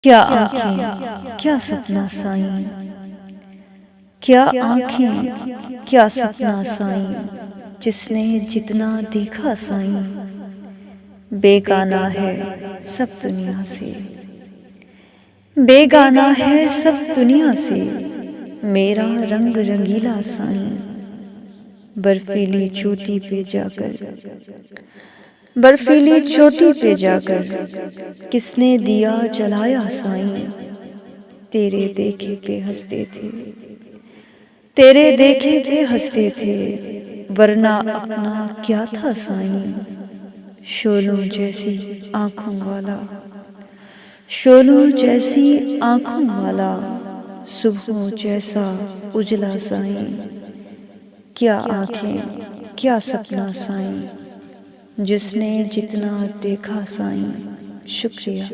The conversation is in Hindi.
क्या आँखें क्या सपना साईं, क्या आँखें क्या सपना साईं, जिसने जितना देखा साईं, बेगाना है सब दुनिया से, बेगाना है सब दुनिया से, मेरा रंग रंगीला साईं। बर्फीली चोटी पे जाकर, बर्फीली चोटी पे जाकर किसने दिया जलाया साईं, तेरे देखे पे हंसते थे, तेरे देखे पे हंसते थे, वरना अपना क्या था साईं। शोलों जैसी आंखों वाला, शोलों जैसी आंखों वाला, सुबहों जैसा उजला साईं। क्या आंखें क्या सपना साईं, जिसने जितना देखा साईं। शुक्रिया।